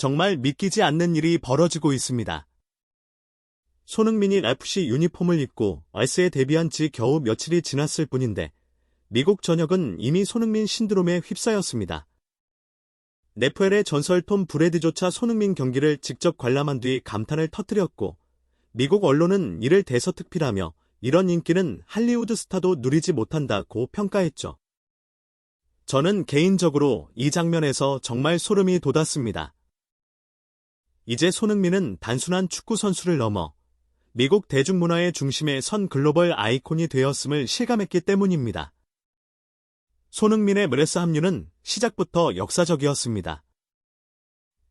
정말 믿기지 않는 일이 벌어지고 있습니다. 손흥민이 FC 유니폼을 입고 알스에 데뷔한 지 겨우 며칠이 지났을 뿐인데 미국 전역은 이미 손흥민 신드롬에 휩싸였습니다. NFL의 전설 톰 브레디조차 손흥민 경기를 직접 관람한 뒤 감탄을 터뜨렸고 미국 언론은 이를 대서특필하며 이런 인기는 할리우드 스타도 누리지 못한다고 평가했죠. 저는 개인적으로 이 장면에서 정말 소름이 돋았습니다. 이제 손흥민은 단순한 축구 선수를 넘어 미국 대중문화의 중심에 선 글로벌 아이콘이 되었음을 실감했기 때문입니다. 손흥민의 MLS 합류는 시작부터 역사적이었습니다.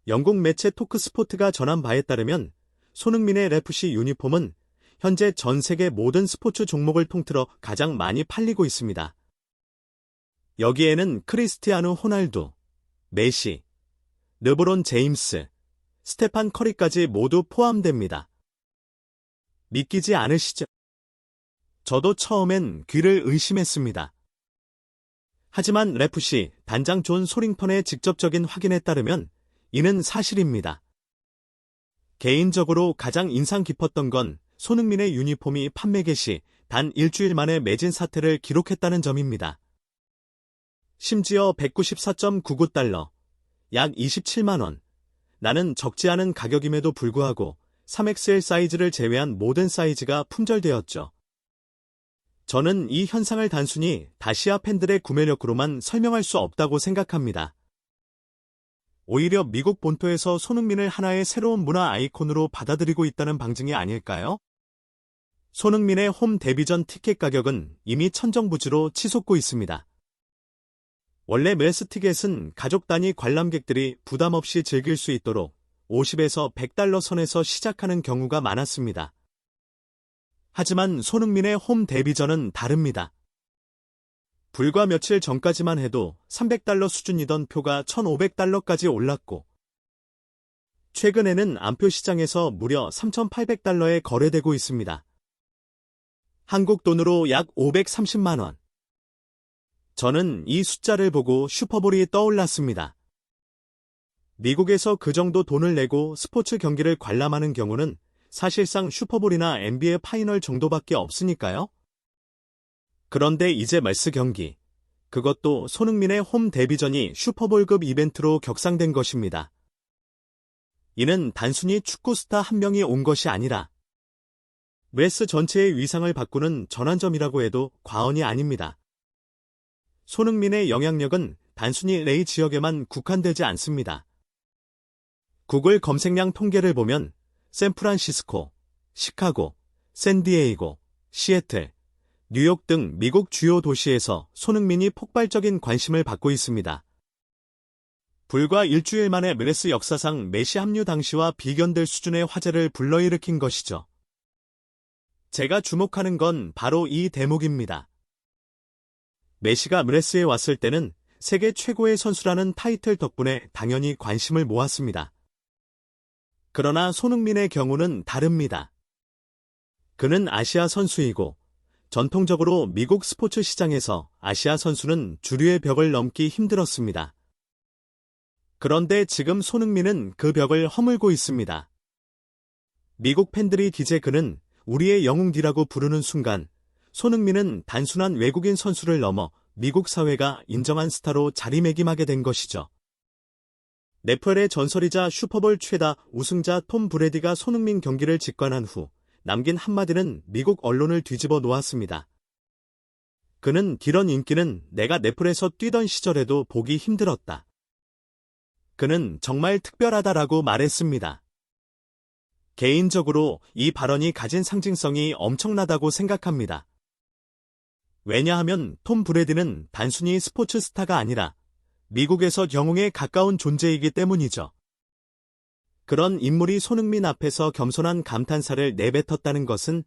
영국 매체 토크스포트가 전한 바에 따르면 손흥민의 FC 유니폼은 현재 전 세계 모든 스포츠 종목을 통틀어 가장 많이 팔리고 있습니다. 여기에는 크리스티아누 호날두, 메시, 르브론 제임스, 스테판 커리까지 모두 포함됩니다. 믿기지 않으시죠? 저도 처음엔 귀를 의심했습니다. 하지만 FC 단장 존 소링턴의 직접적인 확인에 따르면 이는 사실입니다. 개인적으로 가장 인상 깊었던 건 손흥민의 유니폼이 판매 개시 단 일주일 만에 매진 사태를 기록했다는 점입니다. 심지어 194.99달러, 약 27만원. 나는 적지 않은 가격임에도 불구하고 3XL 사이즈를 제외한 모든 사이즈가 품절되었죠. 저는 이 현상을 단순히 다시아 팬들의 구매력으로만 설명할 수 없다고 생각합니다. 오히려 미국 본토에서 손흥민을 하나의 새로운 문화 아이콘으로 받아들이고 있다는 방증이 아닐까요? 손흥민의 홈 데뷔전 티켓 가격은 이미 천정부지로 치솟고 있습니다. 원래 MLS 티켓은 가족 단위 관람객들이 부담 없이 즐길 수 있도록 50에서 100달러 선에서 시작하는 경우가 많았습니다. 하지만 손흥민의 홈 데뷔전은 다릅니다. 불과 며칠 전까지만 해도 300달러 수준이던 표가 1,500달러까지 올랐고 최근에는 안표 시장에서 무려 3,800달러에 거래되고 있습니다. 한국 돈으로 약 530만원. 저는 이 숫자를 보고 슈퍼볼이 떠올랐습니다. 미국에서 그 정도 돈을 내고 스포츠 경기를 관람하는 경우는 사실상 슈퍼볼이나 NBA 파이널 정도밖에 없으니까요. 그런데 이제 MLS 경기, 그것도 손흥민의 홈 데뷔전이 슈퍼볼급 이벤트로 격상된 것입니다. 이는 단순히 축구 스타 한 명이 온 것이 아니라 MLS 전체의 위상을 바꾸는 전환점이라고 해도 과언이 아닙니다. 손흥민의 영향력은 단순히 레이 지역에만 국한되지 않습니다. 구글 검색량 통계를 보면 샌프란시스코, 시카고, 샌디에이고, 시애틀, 뉴욕 등 미국 주요 도시에서 손흥민이 폭발적인 관심을 받고 있습니다. 불과 일주일 만에 MLS 역사상 메시 합류 당시와 비견될 수준의 화제를 불러일으킨 것이죠. 제가 주목하는 건 바로 이 대목입니다. 메시가 MLS에 왔을 때는 세계 최고의 선수라는 타이틀 덕분에 당연히 관심을 모았습니다. 그러나 손흥민의 경우는 다릅니다. 그는 아시아 선수이고 전통적으로 미국 스포츠 시장에서 아시아 선수는 주류의 벽을 넘기 힘들었습니다. 그런데 지금 손흥민은 그 벽을 허물고 있습니다. 미국 팬들이 기재 그는 우리의 영웅이라고 부르는 순간 손흥민은 단순한 외국인 선수를 넘어 미국 사회가 인정한 스타로 자리매김하게 된 것이죠. NFL의 전설이자 슈퍼볼 최다 우승자 톰 브레디가 손흥민 경기를 직관한 후 남긴 한마디는 미국 언론을 뒤집어 놓았습니다. 그는 이런 인기는 내가 NFL에서 뛰던 시절에도 보기 힘들었다. 그는 정말 특별하다라고 말했습니다. 개인적으로 이 발언이 가진 상징성이 엄청나다고 생각합니다. 왜냐하면 톰 브레디는 단순히 스포츠 스타가 아니라 미국에서 영웅에 가까운 존재이기 때문이죠. 그런 인물이 손흥민 앞에서 겸손한 감탄사를 내뱉었다는 것은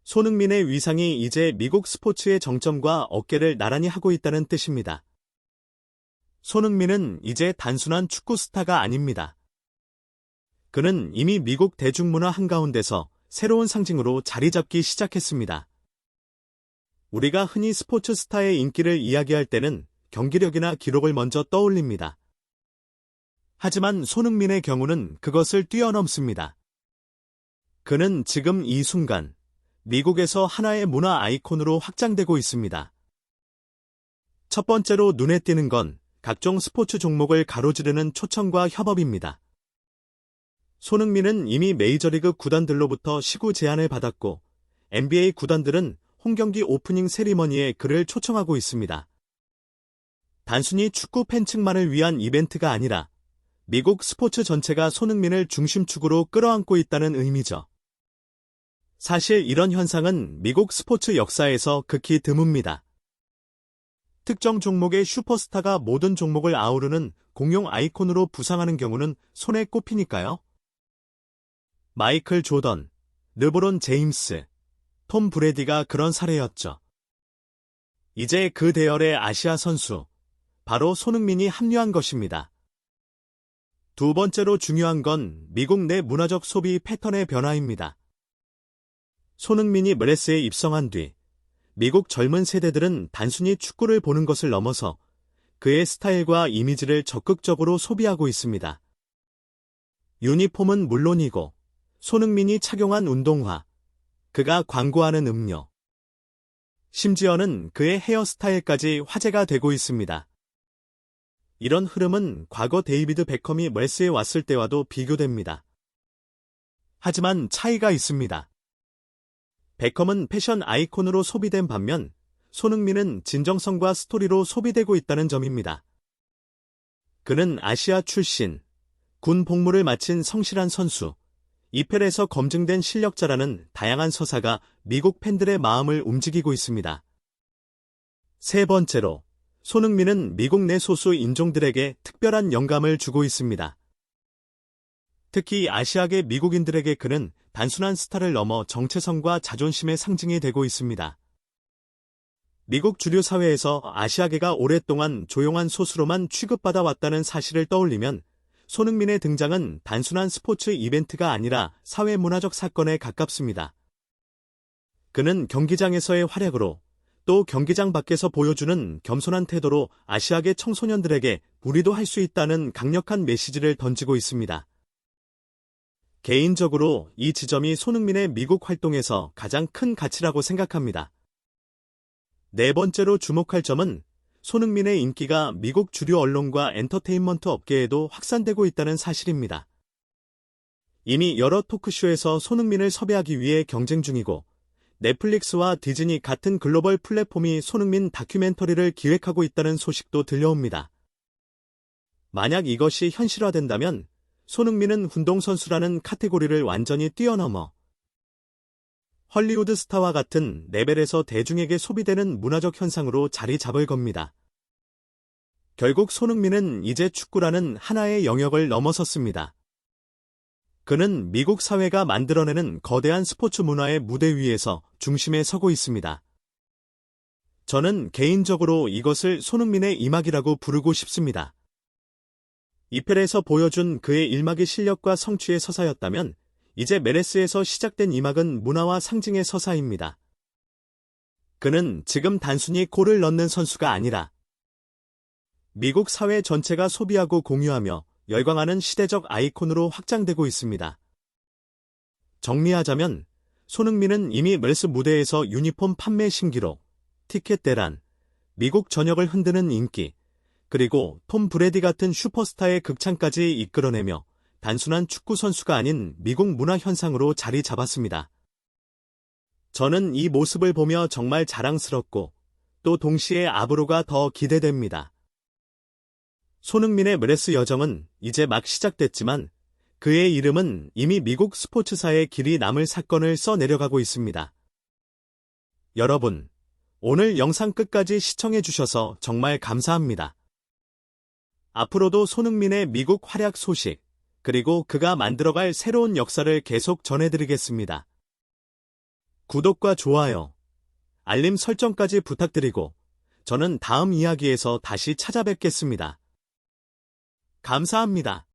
손흥민의 위상이 이제 미국 스포츠의 정점과 어깨를 나란히 하고 있다는 뜻입니다. 손흥민은 이제 단순한 축구 스타가 아닙니다. 그는 이미 미국 대중문화 한가운데서 새로운 상징으로 자리 잡기 시작했습니다. 우리가 흔히 스포츠 스타의 인기를 이야기할 때는 경기력이나 기록을 먼저 떠올립니다. 하지만 손흥민의 경우는 그것을 뛰어넘습니다. 그는 지금 이 순간 미국에서 하나의 문화 아이콘으로 확장되고 있습니다. 첫 번째로 눈에 띄는 건 각종 스포츠 종목을 가로지르는 초청과 협업입니다. 손흥민은 이미 메이저리그 구단들로부터 시구 제안을 받았고 NBA 구단들은 홈경기 오프닝 세리머니에 그를 초청하고 있습니다. 단순히 축구 팬층만을 위한 이벤트가 아니라 미국 스포츠 전체가 손흥민을 중심축으로 끌어안고 있다는 의미죠. 사실 이런 현상은 미국 스포츠 역사에서 극히 드뭅니다. 특정 종목의 슈퍼스타가 모든 종목을 아우르는 공용 아이콘으로 부상하는 경우는 손에 꼽히니까요. 마이클 조던, 르브론 제임스, 톰 브래디가 그런 사례였죠. 이제 그 대열의 아시아 선수, 바로 손흥민이 합류한 것입니다. 두 번째로 중요한 건 미국 내 문화적 소비 패턴의 변화입니다. 손흥민이 MLS 에 입성한 뒤 미국 젊은 세대들은 단순히 축구를 보는 것을 넘어서 그의 스타일과 이미지를 적극적으로 소비하고 있습니다. 유니폼은 물론이고 손흥민이 착용한 운동화, 그가 광고하는 음료, 심지어는 그의 헤어스타일까지 화제가 되고 있습니다. 이런 흐름은 과거 데이비드 베컴이 멜스에 왔을 때와도 비교됩니다. 하지만 차이가 있습니다. 베컴은 패션 아이콘으로 소비된 반면 손흥민은 진정성과 스토리로 소비되고 있다는 점입니다. 그는 아시아 출신, 군 복무를 마친 성실한 선수, 이펠에서 검증된 실력자라는 다양한 서사가 미국 팬들의 마음을 움직이고 있습니다. 세 번째로, 손흥민은 미국 내 소수 인종들에게 특별한 영감을 주고 있습니다. 특히 아시아계 미국인들에게 그는 단순한 스타를 넘어 정체성과 자존심의 상징이 되고 있습니다. 미국 주류 사회에서 아시아계가 오랫동안 조용한 소수로만 취급받아 왔다는 사실을 떠올리면 손흥민의 등장은 단순한 스포츠 이벤트가 아니라 사회문화적 사건에 가깝습니다. 그는 경기장에서의 활약으로 또 경기장 밖에서 보여주는 겸손한 태도로 아시아계 청소년들에게 우리도 할 수 있다는 강력한 메시지를 던지고 있습니다. 개인적으로 이 지점이 손흥민의 미국 활동에서 가장 큰 가치라고 생각합니다. 네 번째로 주목할 점은 손흥민의 인기가 미국 주류 언론과 엔터테인먼트 업계에도 확산되고 있다는 사실입니다. 이미 여러 토크쇼에서 손흥민을 섭외하기 위해 경쟁 중이고 넷플릭스와 디즈니 같은 글로벌 플랫폼이 손흥민 다큐멘터리를 기획하고 있다는 소식도 들려옵니다. 만약 이것이 현실화된다면 손흥민은 운동선수라는 카테고리를 완전히 뛰어넘어 헐리우드 스타와 같은 레벨에서 대중에게 소비되는 문화적 현상으로 자리 잡을 겁니다. 결국 손흥민은 이제 축구라는 하나의 영역을 넘어섰습니다. 그는 미국 사회가 만들어내는 거대한 스포츠 문화의 무대 위에서 중심에 서고 있습니다. 저는 개인적으로 이것을 손흥민의 이막이라고 부르고 싶습니다. 이펠에서 보여준 그의 일막의 실력과 성취의 서사였다면 이제 메레스에서 시작된 이막은 문화와 상징의 서사입니다. 그는 지금 단순히 골을 넣는 선수가 아니라 미국 사회 전체가 소비하고 공유하며 열광하는 시대적 아이콘으로 확장되고 있습니다. 정리하자면 손흥민은 이미 멜스 무대에서 유니폼 판매 신기록, 티켓 대란, 미국 전역을 흔드는 인기, 그리고 톰 브래디 같은 슈퍼스타의 극찬까지 이끌어내며 단순한 축구 선수가 아닌 미국 문화 현상으로 자리 잡았습니다. 저는 이 모습을 보며 정말 자랑스럽고 또 동시에 앞으로가 더 기대됩니다. 손흥민의 멜스 여정은 이제 막 시작됐지만 그의 이름은 이미 미국 스포츠사에 길이 남을 사건을 써내려가고 있습니다. 여러분, 오늘 영상 끝까지 시청해주셔서 정말 감사합니다. 앞으로도 손흥민의 미국 활약 소식, 그리고 그가 만들어갈 새로운 역사를 계속 전해드리겠습니다. 구독과 좋아요, 알림 설정까지 부탁드리고 저는 다음 이야기에서 다시 찾아뵙겠습니다. 감사합니다.